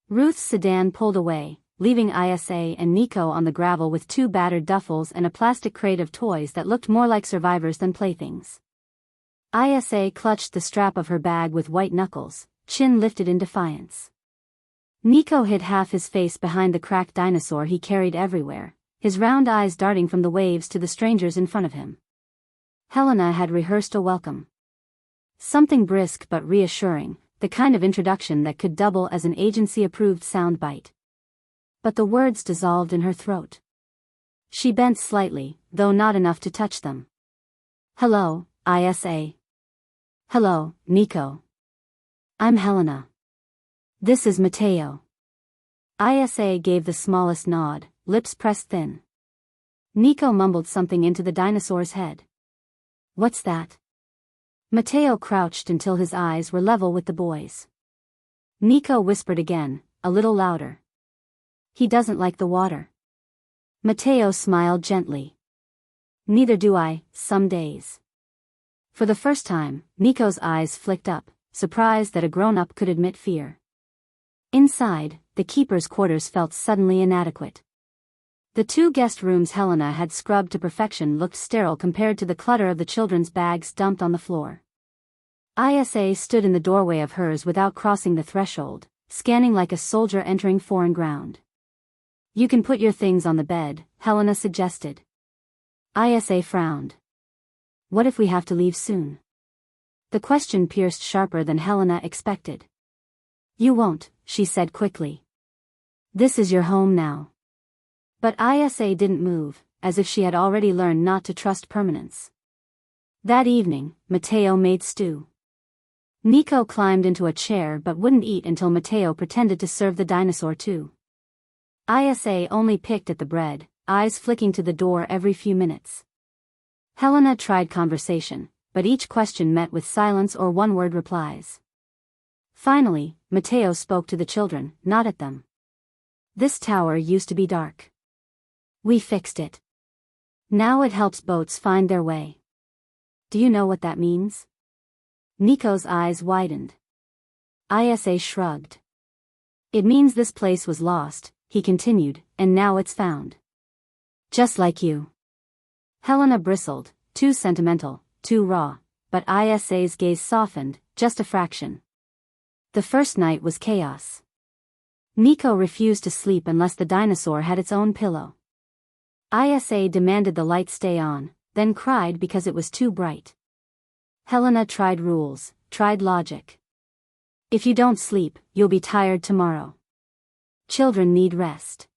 Ruth's sedan pulled away, leaving Isa and Nico on the gravel with two battered duffels and a plastic crate of toys that looked more like survivors than playthings. Isa clutched the strap of her bag with white knuckles, chin lifted in defiance. Nico hid half his face behind the cracked dinosaur he carried everywhere, his round eyes darting from the waves to the strangers in front of him. Helena had rehearsed a welcome. Something brisk but reassuring, the kind of introduction that could double as an agency-approved soundbite. But the words dissolved in her throat. She bent slightly, though not enough to touch them. Hello, Isa. Hello, Nico. I'm Helena. This is Mateo. Isa gave the smallest nod, lips pressed thin. Nico mumbled something into the dinosaur's head. What's that? Mateo crouched until his eyes were level with the boys. Nico whispered again, a little louder. He doesn't like the water. Mateo smiled gently. Neither do I, some days. For the first time, Nico's eyes flicked up, surprised that a grown-up could admit fear. Inside, the keeper's quarters felt suddenly inadequate. The two guest rooms Helena had scrubbed to perfection looked sterile compared to the clutter of the children's bags dumped on the floor. Isa stood in the doorway of hers without crossing the threshold, scanning like a soldier entering foreign ground. You can put your things on the bed, Helena suggested. Isa frowned. What if we have to leave soon? The question pierced sharper than Helena expected. You won't, she said quickly. This is your home now. But Isa didn't move, as if she had already learned not to trust permanence. That evening, Matteo made stew. Nico climbed into a chair but wouldn't eat until Matteo pretended to serve the dinosaur too. Isa only picked at the bread, eyes flicking to the door every few minutes. Helena tried conversation, but each question met with silence or one-word replies. Finally, Matteo spoke to the children, not at them. This tower used to be dark. We fixed it. Now it helps boats find their way. Do you know what that means? Nico's eyes widened. Isa shrugged. It means this place was lost, he continued, and now it's found. Just like you. Helena bristled, too sentimental, too raw, but Isa's gaze softened, just a fraction. The first night was chaos. Nico refused to sleep unless the dinosaur had its own pillow. Isa demanded the light stay on, then cried because it was too bright. Helena tried rules, tried logic. If you don't sleep, you'll be tired tomorrow. Children need rest.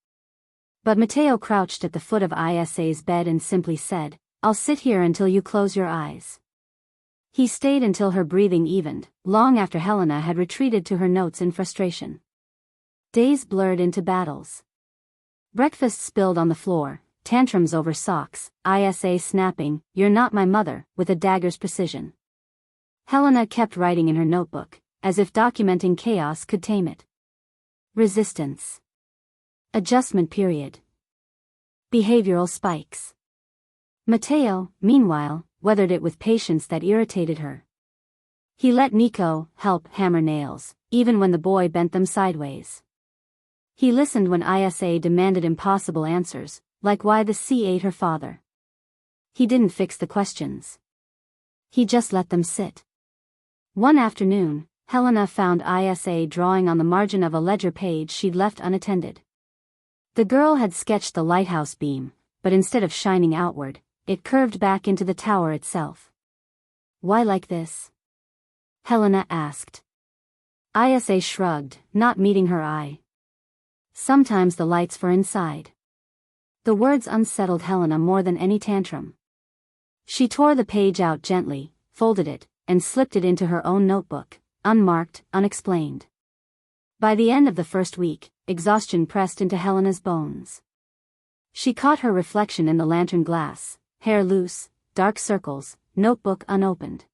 But Matteo crouched at the foot of Isa's bed and simply said, I'll sit here until you close your eyes. He stayed until her breathing evened, long after Helena had retreated to her notes in frustration. Days blurred into battles. Breakfast spilled on the floor, tantrums over socks, Isa snapping, You're not my mother, with a dagger's precision. Helena kept writing in her notebook, as if documenting chaos could tame it. Resistance. Adjustment period. Behavioral spikes. Matteo, meanwhile, weathered it with patience that irritated her. He let Nico help hammer nails, even when the boy bent them sideways. He listened when Isa demanded impossible answers, like why the sea ate her father. He didn't fix the questions. He just let them sit. One afternoon, Helena found Isa drawing on the margin of a ledger page she'd left unattended. The girl had sketched the lighthouse beam, but instead of shining outward, it curved back into the tower itself. Why like this? Helena asked. Isa shrugged, not meeting her eye. Sometimes the light's for inside. The words unsettled Helena more than any tantrum. She tore the page out gently, folded it, and slipped it into her own notebook, unmarked, unexplained. By the end of the first week, exhaustion pressed into Helena's bones. She caught her reflection in the lantern glass, hair loose, dark circles, notebook unopened.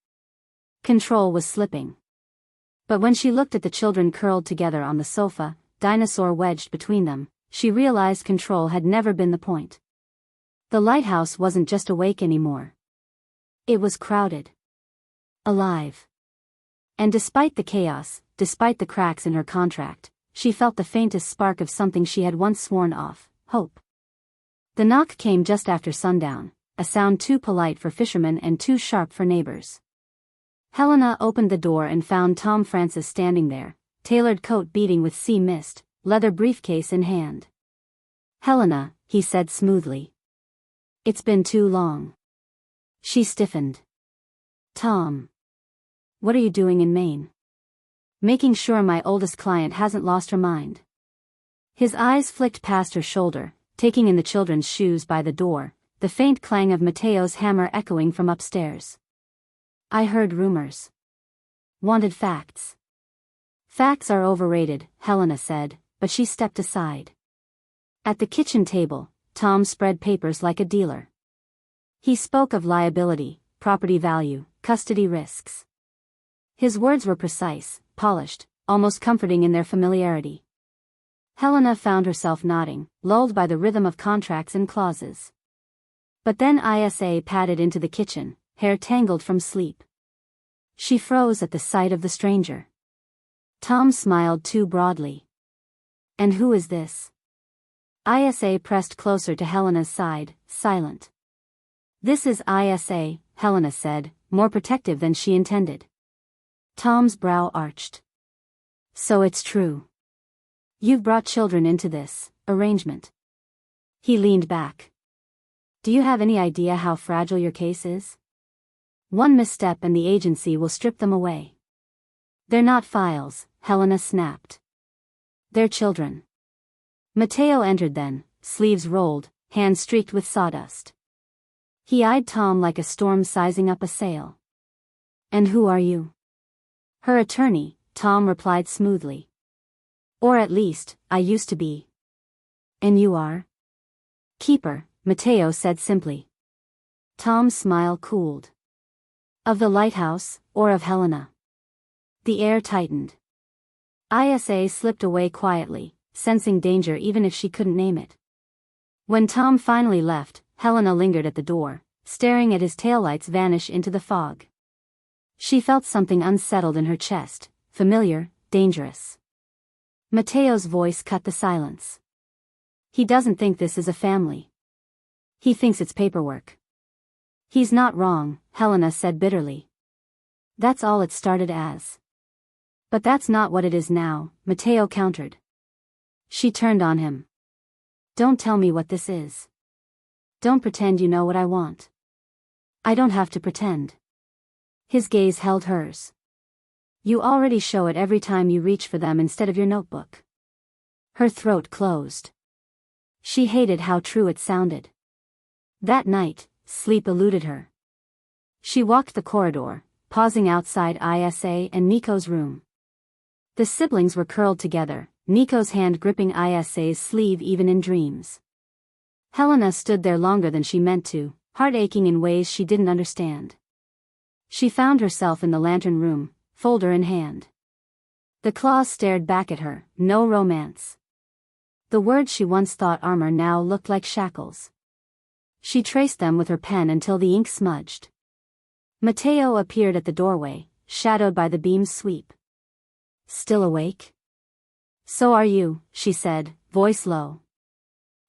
Control was slipping. But when she looked at the children curled together on the sofa, dinosaur wedged between them, she realized control had never been the point. The lighthouse wasn't just awake anymore. It was crowded. Alive. And despite the chaos, despite the cracks in her contract, she felt the faintest spark of something she had once sworn off, hope. The knock came just after sundown, a sound too polite for fishermen and too sharp for neighbors. Helena opened the door and found Tom Francis standing there, tailored coat beading with sea mist, leather briefcase in hand. Helena, he said smoothly. It's been too long. She stiffened. Tom. What are you doing in Maine? Making sure my oldest client hasn't lost her mind. His eyes flicked past her shoulder, taking in the children's shoes by the door, the faint clang of Matteo's hammer echoing from upstairs. I heard rumors. Wanted facts. Facts are overrated, Helena said, but she stepped aside. At the kitchen table, Tom spread papers like a dealer. He spoke of liability, property value, custody risks. His words were precise, polished, almost comforting in their familiarity. Helena found herself nodding, lulled by the rhythm of contracts and clauses. But then Isa padded into the kitchen, hair tangled from sleep. She froze at the sight of the stranger. Tom smiled too broadly. And who is this? Isa pressed closer to Helena's side, silent. This is Isa, Helena said, more protective than she intended. Tom's brow arched. So it's true. You've brought children into this arrangement. He leaned back. Do you have any idea how fragile your case is? One misstep and the agency will strip them away. They're not files, Helena snapped. They're children. Matteo entered then, sleeves rolled, hand streaked with sawdust. He eyed Tom like a storm sizing up a sail. "And who are you?" "Her attorney," Tom replied smoothly. "Or at least, I used to be." "And you are?" "Keeper," Mateo said simply. Tom's smile cooled. "Of the lighthouse, or of Helena?" The air tightened. Isa slipped away quietly, sensing danger even if she couldn't name it. When Tom finally left, Helena lingered at the door, staring at his taillights vanish into the fog. She felt something unsettled in her chest, familiar, dangerous. Mateo's voice cut the silence. "He doesn't think this is a family. He thinks it's paperwork." "He's not wrong," Helena said bitterly. "That's all it started as." "But that's not what it is now," Mateo countered. She turned on him. "Don't tell me what this is. Don't pretend you know what I want." "I don't have to pretend." His gaze held hers. "You already show it every time you reach for them instead of your notebook." Her throat closed. She hated how true it sounded. That night, sleep eluded her. She walked the corridor, pausing outside Isa and Nico's room. The siblings were curled together, Nico's hand gripping Isa's sleeve even in dreams. Helena stood there longer than she meant to, heart aching in ways she didn't understand. She found herself in the lantern room, folder in hand. The claws stared back at her, no romance. The words she once thought armor now looked like shackles. She traced them with her pen until the ink smudged. Mateo appeared at the doorway, shadowed by the beam's sweep. "Still awake?" "So are you," she said, voice low.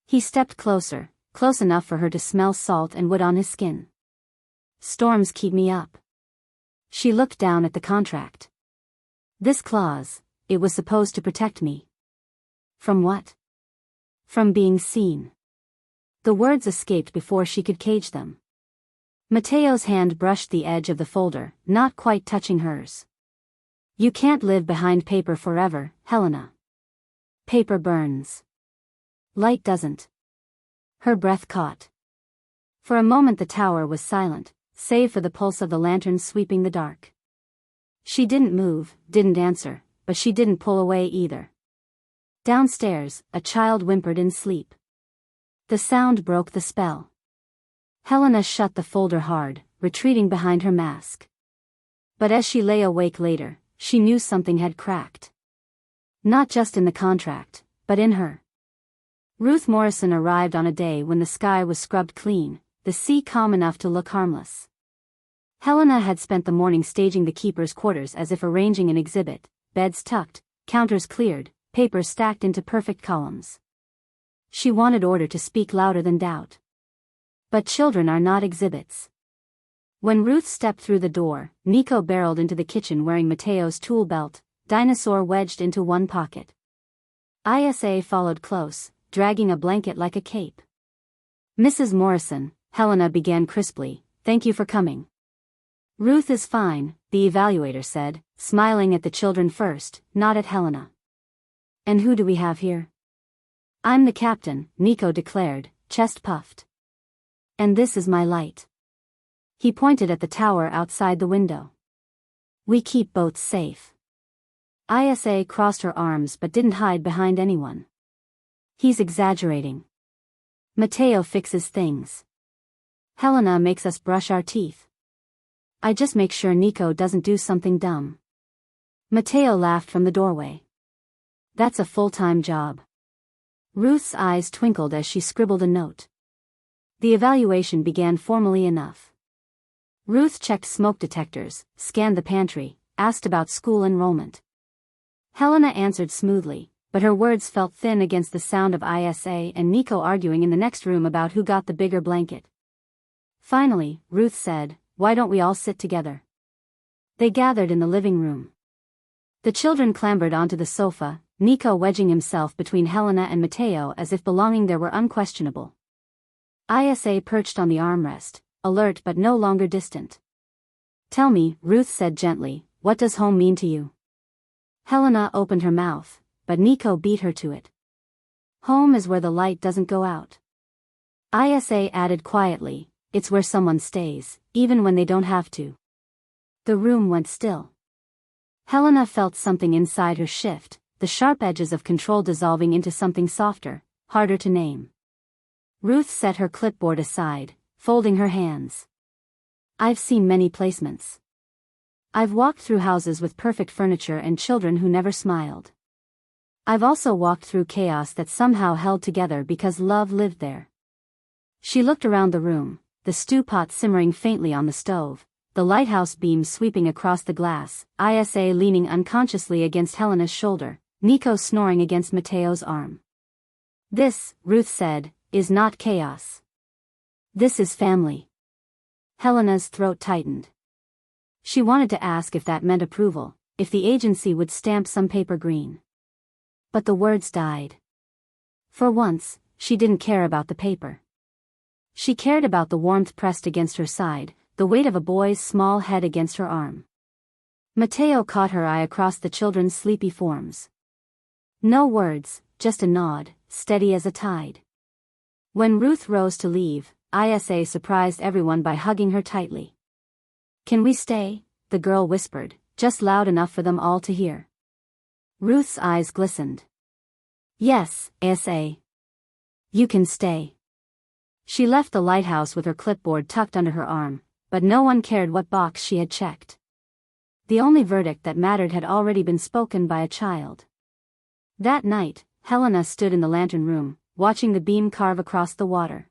He stepped closer, close enough for her to smell salt and wood on his skin. "Storms keep me up." She looked down at the contract. "This clause, it was supposed to protect me." "From what?" "From being seen." The words escaped before she could cage them. Mateo's hand brushed the edge of the folder, not quite touching hers. "You can't live behind paper forever, Helena. Paper burns. Light doesn't." Her breath caught. For a moment the tower was silent, save for the pulse of the lantern sweeping the dark. She didn't move, didn't answer, but she didn't pull away either. Downstairs, a child whimpered in sleep. The sound broke the spell. Helena shut the folder hard, retreating behind her mask. But as she lay awake later, she knew something had cracked. Not just in the contract, but in her. Ruth Morrison arrived on a day when the sky was scrubbed clean, the sea calm enough to look harmless. Helena had spent the morning staging the keeper's quarters as if arranging an exhibit, beds tucked, counters cleared, papers stacked into perfect columns. She wanted order to speak louder than doubt. But children are not exhibits. When Ruth stepped through the door, Nico barreled into the kitchen wearing Mateo's tool belt, dinosaur wedged into one pocket. Isa followed close, dragging a blanket like a cape. "Mrs. Morrison," Helena began crisply, "thank you for coming." "Ruth is fine," the evaluator said, smiling at the children first, not at Helena. "And who do we have here?" "I'm the captain," Nico declared, chest puffed. "And this is my light." He pointed at the tower outside the window. "We keep boats safe." Isa crossed her arms but didn't hide behind anyone. "He's exaggerating. Mateo fixes things. Helena makes us brush our teeth. I just make sure Nico doesn't do something dumb." Mateo laughed from the doorway. "That's a full-time job." Ruth's eyes twinkled as she scribbled a note. The evaluation began formally enough. Ruth checked smoke detectors, scanned the pantry, asked about school enrollment. Helena answered smoothly, but her words felt thin against the sound of Isa and Nico arguing in the next room about who got the bigger blanket. Finally, Ruth said, "Why don't we all sit together?" They gathered in the living room. The children clambered onto the sofa, Nico wedging himself between Helena and Mateo as if belonging there were unquestionable. Isa perched on the armrest, alert but no longer distant. "Tell me," Ruth said gently, "what does home mean to you?" Helena opened her mouth, but Nico beat her to it. "Home is where the light doesn't go out." Isa added quietly, "It's where someone stays, even when they don't have to." The room went still. Helena felt something inside her shift, the sharp edges of control dissolving into something softer, harder to name. Ruth set her clipboard aside, folding her hands. "I've seen many placements. I've walked through houses with perfect furniture and children who never smiled. I've also walked through chaos that somehow held together because love lived there." She looked around the room, the stew pot simmering faintly on the stove, the lighthouse beam sweeping across the glass, Isa leaning unconsciously against Helena's shoulder, Nico snoring against Mateo's arm. "This," Ruth said, "is not chaos. This is family." Helena's throat tightened. She wanted to ask if that meant approval, if the agency would stamp some paper green. But the words died. For once, she didn't care about the paper. She cared about the warmth pressed against her side, the weight of a boy's small head against her arm. Mateo caught her eye across the children's sleepy forms. No words, just a nod, steady as a tide. When Ruth rose to leave, Isa surprised everyone by hugging her tightly. "Can we stay?" the girl whispered, just loud enough for them all to hear. Ruth's eyes glistened. "Yes, Isa. You can stay." She left the lighthouse with her clipboard tucked under her arm, but no one cared what box she had checked. The only verdict that mattered had already been spoken by a child. That night, Helena stood in the lantern room, watching the beam carve across the water.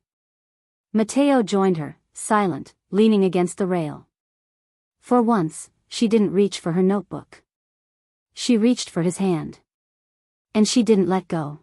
Mateo joined her, silent, leaning against the rail. For once, she didn't reach for her notebook. She reached for his hand. And she didn't let go.